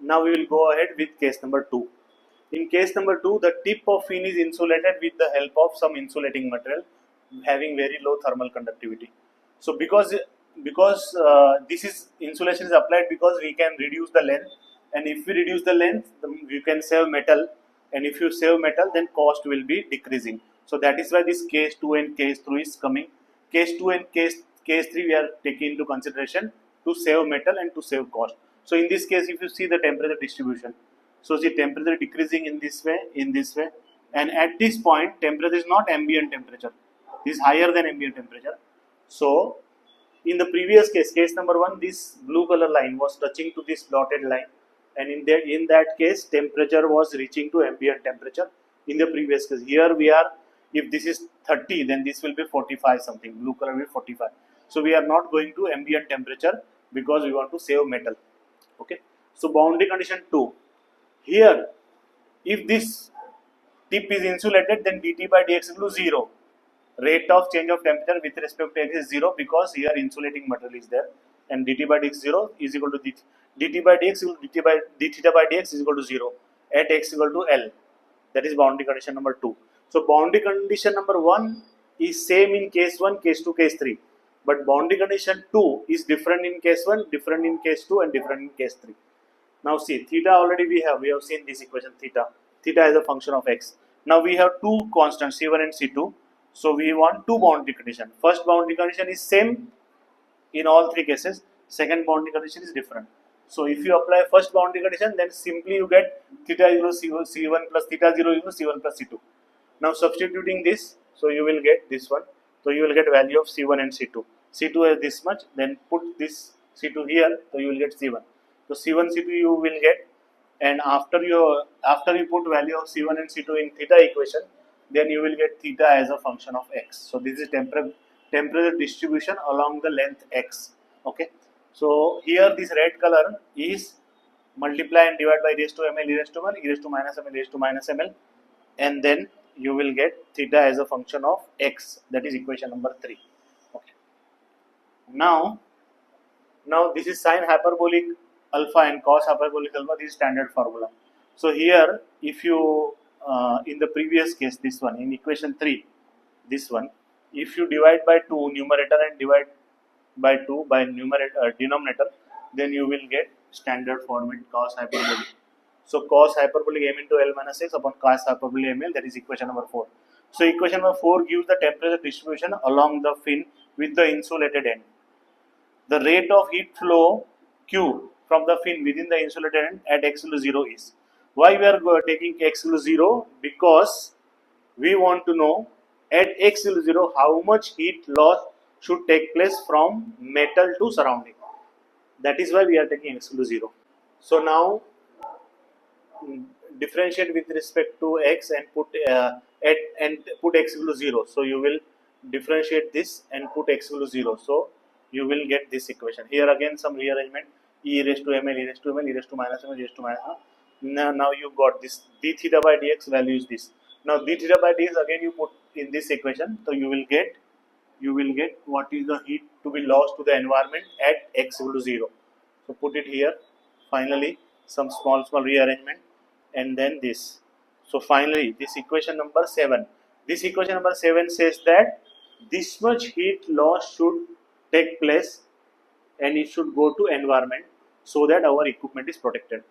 Now we will go ahead with case number 2. In case number 2, the tip of fin is insulated with the help of some insulating material having very low thermal conductivity. So because this is insulation is applied because we can reduce the length, and if we reduce the length, you can save metal, and if you save metal, then cost will be decreasing. So that is why this case 2 and case 3 is coming. Case 2 and case 3 we are taking into consideration to save metal and to save cost. So in this case, if you see the temperature distribution, so the temperature decreasing in this way, and at this point temperature is not ambient temperature, it is higher than ambient temperature. So in the previous case, case number 1, this blue color line was touching to this dotted line, and in that case temperature was reaching to ambient temperature in the previous case. Here we are, if this is 30, then this will be 45 something, blue color will be 45. So we are not going to ambient temperature because we want to save metal. Okay, so boundary condition 2. Here, if this tip is insulated, then dt by dx equal to 0. Rate of change of temperature with respect to x is 0 because here insulating material is there, and dt by dx 0 is equal to dt by dx equal to d theta by dx is equal to 0 at x equal to L. That is boundary condition number 2. So boundary condition number 1 is same in case 1, case 2, case 3. But boundary condition 2 is different in case 1, different in case 2, and different in case 3. Now see, theta already we have seen this equation, theta is a function of x. Now we have two constants C1 and C2. So we want two boundary condition. First boundary condition is same in all three cases. Second boundary condition is different. So if you apply first boundary condition, then simply you get theta equals C1 plus theta 0 equals C1 plus C2. Now substituting this, so you will get this one. So you will get value of C1 and C2. C2 is this much, then put this C2 here, so you will get C1. So C1, C2 you will get, and after you put value of C1 and C2 in theta equation, then you will get theta as a function of x. So this is temperature distribution along the length x. Okay. So here this red color is multiply and divide by e raised to ml, e raised to ml, e raised to minus ml, e raised to minus ml, and then you will get theta as a function of x. That is equation number 3. Okay. Now this is sine hyperbolic alpha and cos hyperbolic alpha. This is standard formula. So here, if you in the previous case, this one in equation 3, this one, if you divide by 2 numerator and divide by 2 by denominator, then you will get standard format cos hyperbolic. So cos hyperbolic m into L minus x upon cos hyperbolic ml, that is equation number 4. So equation number 4 gives the temperature distribution along the fin with the insulated end. The rate of heat flow Q from the fin within the insulated end at x equal to 0 is. Why we are taking x equal to 0? Because we want to know at x equal to 0 how much heat loss should take place from metal to surrounding. That is why we are taking x equal to 0. So now differentiate with respect to x and put x equal to 0. So you will differentiate this and put x equal to 0. So you will get this equation. Here again some rearrangement, e raised to ml, e raised to ml, e raised to minus ml, e raised to minus ml. Now you got this d theta by dx value is this. Now d theta by dx again you put in this equation, so you will get what is the heat to be lost to the environment at x equal to 0. So put it here. Finally some small rearrangement, and then this. So finally this equation number 7. This equation number 7 says that this much heat loss should take place and it should go to environment so that our equipment is protected.